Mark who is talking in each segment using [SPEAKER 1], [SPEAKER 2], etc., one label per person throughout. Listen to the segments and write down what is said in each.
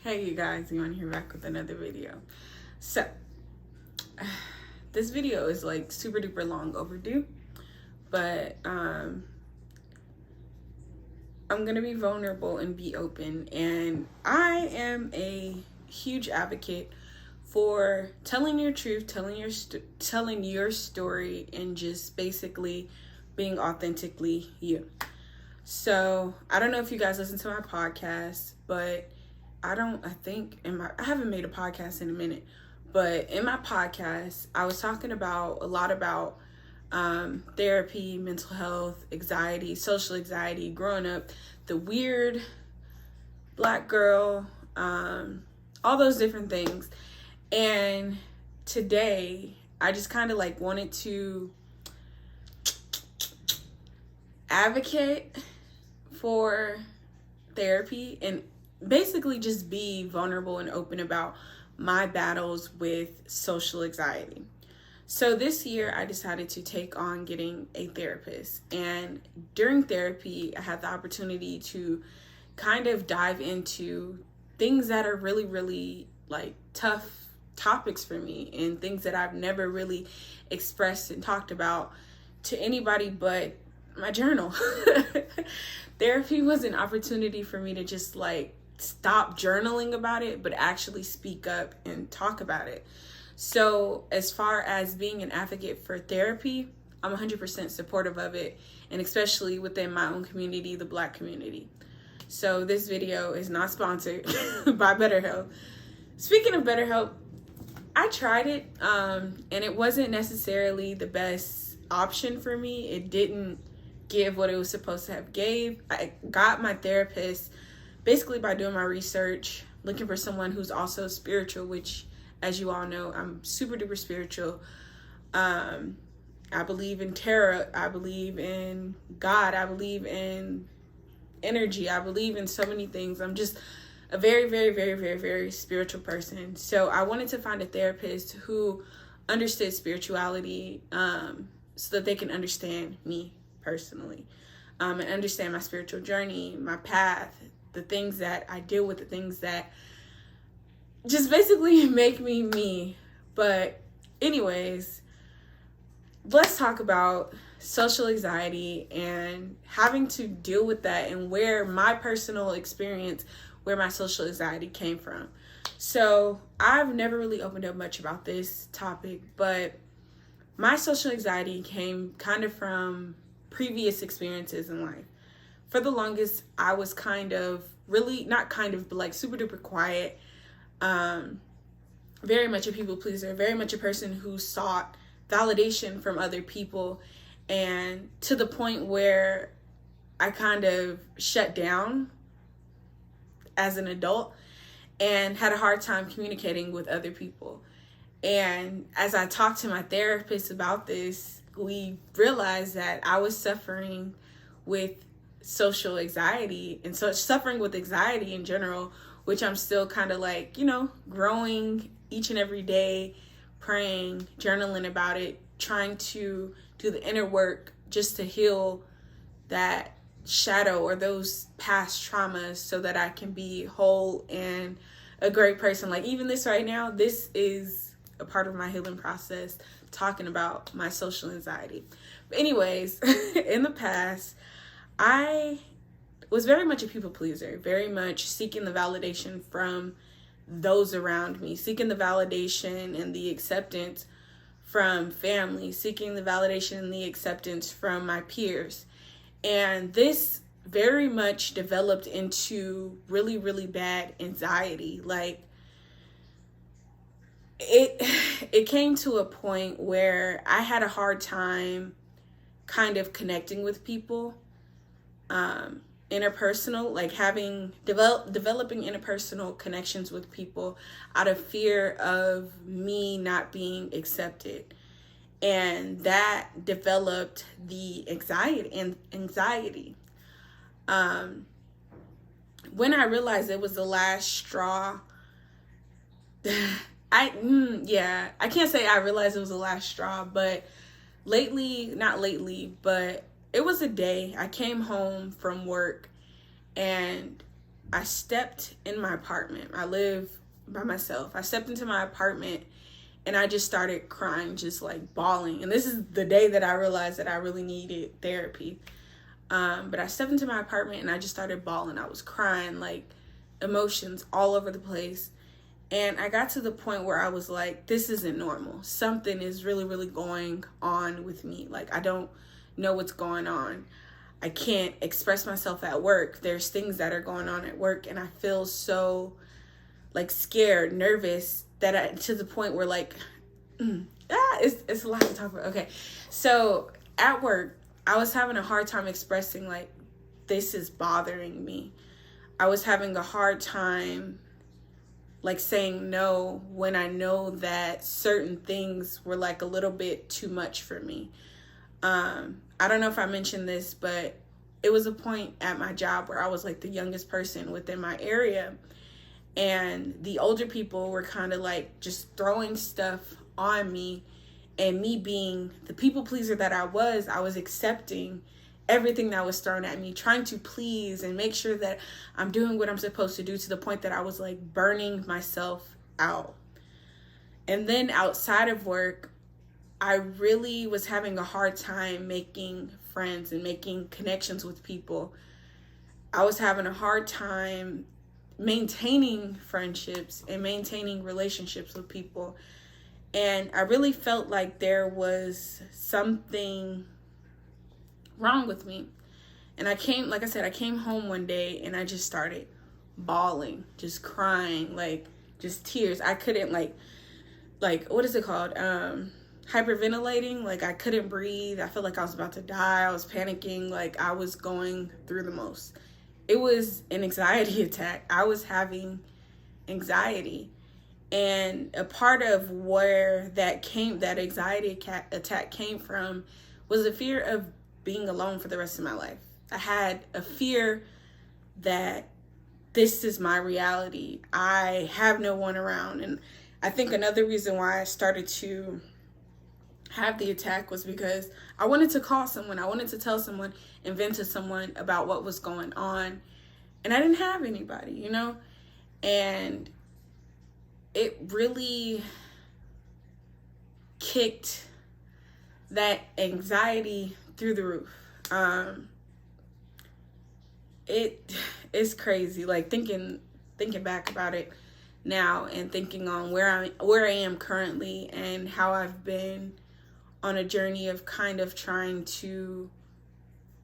[SPEAKER 1] Hey you guys, Iman here back with another video. So, this video is like super duper long overdue, but I'm gonna be vulnerable and be open, and I am a huge advocate for telling your truth, telling your story, and just basically being authentically you. So I don't know if you guys listen to my podcast, but I haven't made a podcast in a minute, but in my podcast, I was talking about a lot about therapy, mental health, anxiety, social anxiety, growing up, the weird Black girl, all those different things. And today, I just kind of like wanted to advocate for therapy and basically just be vulnerable and open about my battles with social anxiety. So this year I decided to take on getting a therapist, and during therapy I had the opportunity to kind of dive into things that are really, really like tough topics for me and things that I've never really expressed and talked about to anybody but my journal. Therapy was an opportunity for me to just like stop journaling about it, but actually speak up and talk about it. So as far as being an advocate for therapy, I'm 100% supportive of it, and especially within my own community, the Black community. So this video is not sponsored by BetterHelp. Speaking of BetterHelp, I tried it, and it wasn't necessarily the best option for me. It didn't give what it was supposed to have gave. I got my therapist basically by doing my research, looking for someone who's also spiritual, which, as you all know, I'm super duper spiritual. I believe in tarot. I believe in God. I believe in energy. I believe in so many things. I'm just a very, very, very, very, very spiritual person. So I wanted to find a therapist who understood spirituality, so that they can understand me personally, and understand my spiritual journey, my path, the things that I deal with, the things that just basically make me me. But anyways, let's talk about social anxiety and having to deal with that, and where my personal experience, where my social anxiety came from. So I've never really opened up much about this topic, but my social anxiety came kind of from previous experiences in life. For the longest, I was kind of but like super duper quiet. Very much a people pleaser, very much a person who sought validation from other people, and to the point where I kind of shut down as an adult and had a hard time communicating with other people. And as I talked to my therapist about this, we realized that I was suffering with social anxiety, and so suffering with anxiety in general, which I'm still kind of like, growing each and every day, praying, journaling about it, trying to do the inner work just to heal that shadow or those past traumas so that I can be whole and a great person. Like even this right now, this is a part of my healing process, talking about my social anxiety. But anyways, in the past, I was very much a people pleaser, very much seeking the validation from those around me, seeking the validation and the acceptance from family, seeking the validation and the acceptance from my peers. And this very much developed into really, really bad anxiety. Like it came to a point where I had a hard time kind of connecting with people, interpersonal, like developing interpersonal connections with people out of fear of me not being accepted. And that developed the anxiety. When I realized it was the last straw, I can't say I realized it was the last straw, but not lately, but it was a day I came home from work and I stepped in my apartment. I live by myself. I stepped into my apartment and I just started crying, just like bawling. And this is the day that I realized that I really needed therapy. But I stepped into my apartment and I just started bawling. I was crying, like emotions all over the place. And I got to the point where I was like, this isn't normal. Something is really, really going on with me. Like, I don't know what's going on. I can't express myself at work. There's things that are going on at work and I feel so like scared, nervous, that to the point where like, it's a lot to talk about. Okay. So at work, I was having a hard time expressing like, this is bothering me. I was having a hard time like saying no when I know that certain things were like a little bit too much for me. I don't know if I mentioned this, but it was a point at my job where I was like the youngest person within my area. And the older people were kind of like just throwing stuff on me. And me being the people pleaser that I was accepting everything that was thrown at me, trying to please and make sure that I'm doing what I'm supposed to do, to the point that I was like burning myself out. And then outside of work, I really was having a hard time making friends and making connections with people. I was having a hard time maintaining friendships and maintaining relationships with people. And I really felt like there was something wrong with me. And I came home one day and I just started bawling, just crying, like just tears. I couldn't like what is it called? Hyperventilating. Like I couldn't breathe. I felt like I was about to die. I was panicking. Like I was going through the most. It was an anxiety attack. I was having anxiety. And a part of where that anxiety attack came from was the fear of being alone for the rest of my life. I had a fear that this is my reality. I have no one around. And I think another reason why I started to have the attack was because I wanted to call someone. I wanted to tell someone and vent to someone about what was going on. And I didn't have anybody, you know? And it really kicked that anxiety through the roof. It's crazy, like thinking back about it now and thinking on where I am currently and how I've been on a journey of kind of trying to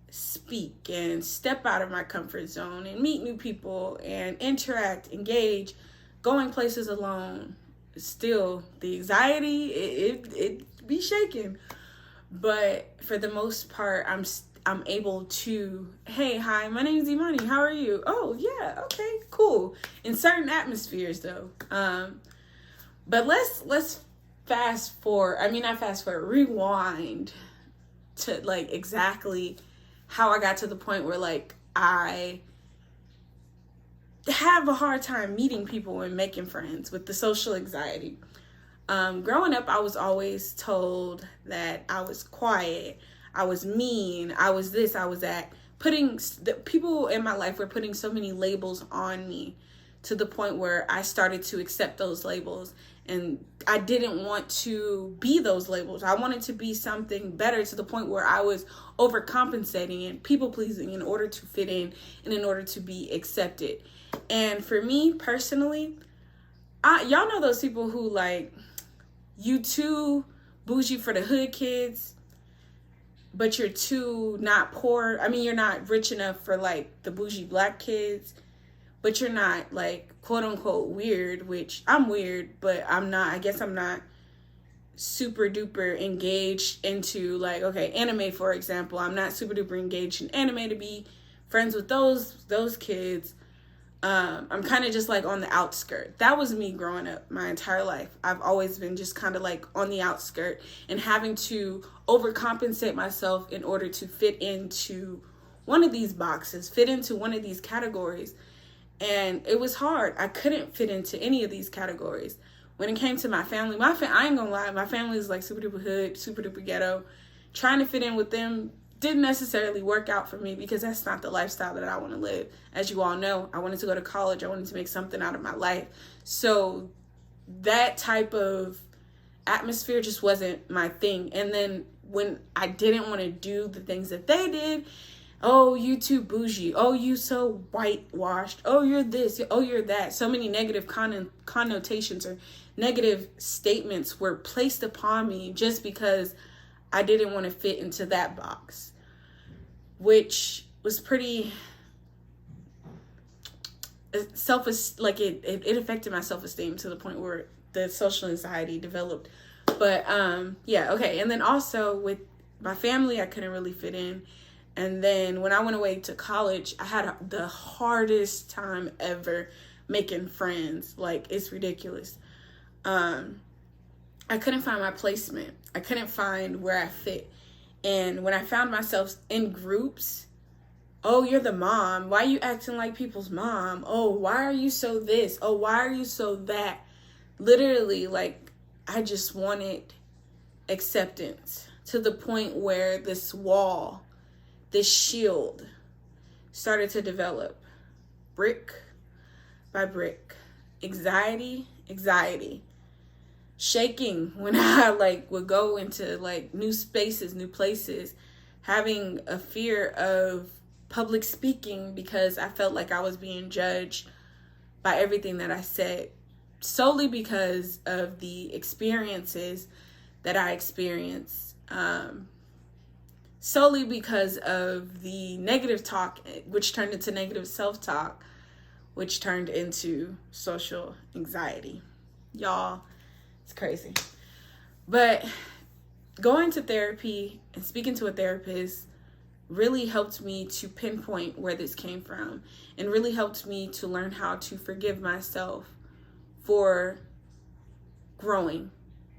[SPEAKER 1] speak and step out of my comfort zone and meet new people and interact, engage, going places alone. Still, the anxiety, it be shaking. But for the most part, I'm able to, hey, hi, my name is Imani. How are you? Oh, yeah, okay, cool. In certain atmospheres, though. But let's rewind to like exactly how I got to the point where like I have a hard time meeting people and making friends with the social anxiety. Growing up, I was always told that I was quiet, I was mean, I was this, I was that. The people in my life were putting so many labels on me to the point where I started to accept those labels. And I didn't want to be those labels. I wanted to be something better, to the point where I was overcompensating and people pleasing in order to fit in and in order to be accepted. And for me personally, y'all know those people who like, you too bougie for the hood kids, but you're too not poor. I mean, you're not rich enough for like the bougie black kids, but you're not like quote unquote weird, which I'm weird, but I guess I'm not super duper engaged into like, okay, anime, for example. I'm not super duper engaged in anime to be friends with those kids. I'm kind of just like on the outskirt. That was me growing up my entire life. I've always been just kind of like on the outskirt and having to overcompensate myself in order to fit into one of these boxes, fit into one of these categories. And it was hard. I couldn't fit into any of these categories. When it came to my family, I ain't gonna lie, my family is like super duper hood, super duper ghetto. Trying to fit in with them, didn't necessarily work out for me because that's not the lifestyle that I want to live. As you all know, I wanted to go to college. I wanted to make something out of my life. So that type of atmosphere just wasn't my thing. And then when I didn't want to do the things that they did, oh, you too bougie. Oh, you so whitewashed. Oh, you're this. Oh, you're that. So many negative connotations or negative statements were placed upon me just because I didn't want to fit into that box, which was pretty it affected my self-esteem to the point where the social anxiety developed. But yeah, okay. And then also with my family, I couldn't really fit in. And then when I went away to college, I had the hardest time ever making friends. Like, it's ridiculous. I couldn't find my placement. I couldn't find where I fit. And when I found myself in groups, oh, you're the mom. Why are you acting like people's mom? Oh, why are you so this? Oh, why are you so that? Literally, like, I just wanted acceptance to the point where this wall, this shield started to develop brick by brick. Anxiety, shaking when I would go into new spaces, new places, having a fear of public speaking because I felt like I was being judged by everything that I said, solely because of the experiences that I experienced, solely because of the negative talk, which turned into negative self-talk, which turned into social anxiety. Y'all, it's crazy. But going to therapy and speaking to a therapist really helped me to pinpoint where this came from, and really helped me to learn how to forgive myself for growing,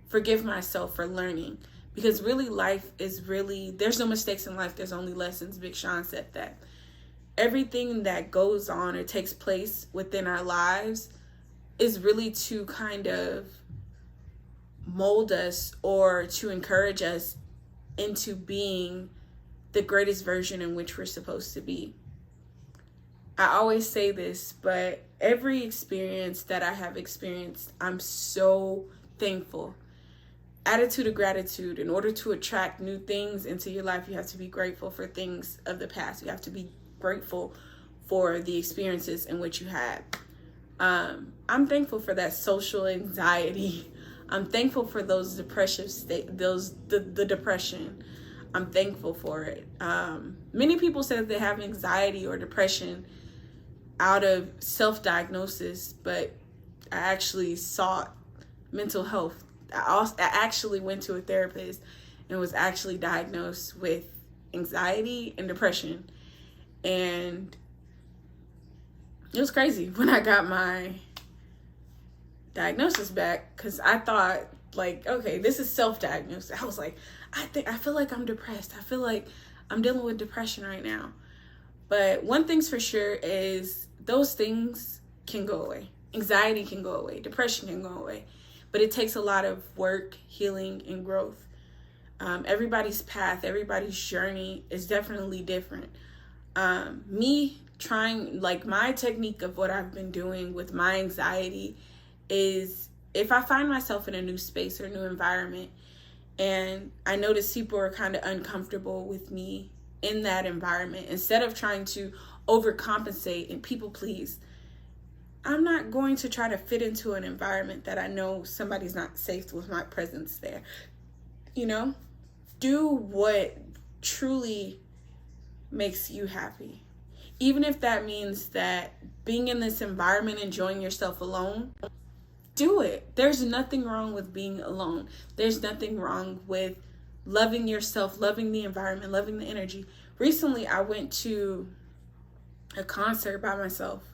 [SPEAKER 1] forgive myself for learning. Because really, there's no mistakes in life, there's only lessons. Big Sean said that. Everything that goes on or takes place within our lives is really to kind of mold us or to encourage us into being the greatest version in which we're supposed to be. I always say this, but every experience that I have experienced, I'm so thankful. Attitude of gratitude. In order to attract new things into your life, you have to be grateful for things of the past. You have to be grateful for the experiences in which you had. I'm thankful for that social anxiety. I'm thankful for those depressive the depression. I'm thankful for it. Many people say that they have anxiety or depression out of self-diagnosis, but I actually sought mental health. I actually went to a therapist and was actually diagnosed with anxiety and depression. And it was crazy when I got my diagnosis back, because I thought, okay, this is self-diagnosed. I was like, I feel like I'm depressed. I feel like I'm dealing with depression right now. But one thing's for sure is those things can go away. Anxiety can go away. Depression can go away. But it takes a lot of work, healing, and growth. Everybody's path, everybody's journey is definitely different. Me trying, my technique of what I've been doing with my anxiety is, if I find myself in a new space or new environment and I notice people are kind of uncomfortable with me in that environment, instead of trying to overcompensate and people please, I'm not going to try to fit into an environment that I know somebody's not safe with my presence there. Do what truly makes you happy. Even if that means that being in this environment, enjoying yourself alone, do it. There's nothing wrong with being alone. There's nothing wrong with loving yourself, loving the environment, loving the energy. Recently, I went to a concert by myself.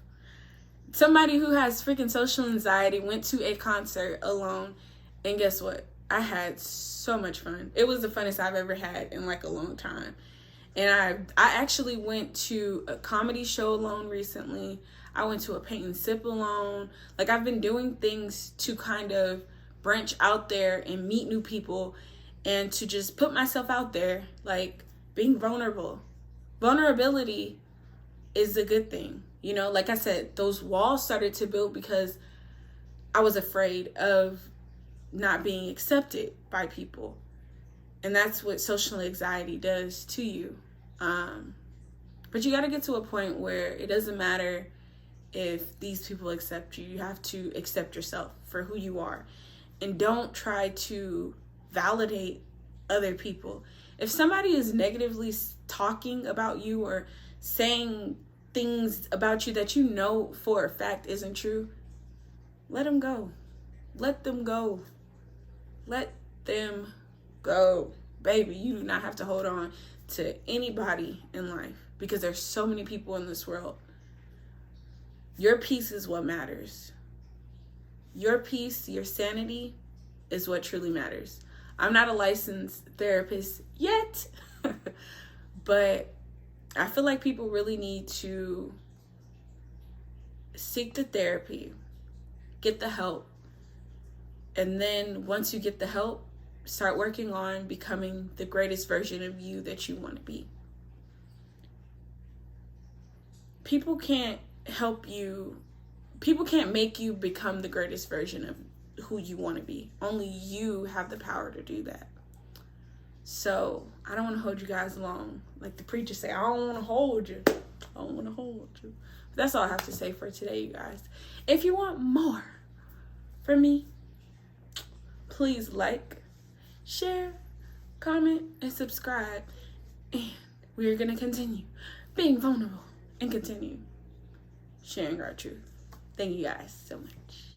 [SPEAKER 1] Somebody who has freaking social anxiety went to a concert alone, and guess what? I had so much fun. It was the funnest I've ever had in a long time. And I actually went to a comedy show alone recently. I went to a paint and sip alone. I've been doing things to kind of branch out there and meet new people and to just put myself out there. being vulnerable. Vulnerability is a good thing. You know, like I said, those walls started to build because I was afraid of not being accepted by people. And that's what social anxiety does to you. But you got to get to a point where it doesn't matter if these people accept you. You have to accept yourself for who you are. And don't try to validate other people. If somebody is negatively talking about you or saying things about you that you know for a fact isn't true, let them go. Let them go. Let them go. Baby, you do not have to hold on to anybody in life because there's so many people in this world. Your peace is what matters. Your peace, your sanity is what truly matters. I'm not a licensed therapist yet, but I feel like people really need to seek the therapy, get the help, and then once you get the help, start working on becoming the greatest version of you that you want to be. People can't help you. People can't make you become the greatest version of who you want to be. Only you have the power to do that. So I don't want to hold you guys long. Like the preacher say, I don't want to hold you. I don't want to hold you. But that's all I have to say for today, you guys. If you want more from me, please like, share, comment, and subscribe. And we're going to continue being vulnerable and continue sharing our truth. Thank you guys so much.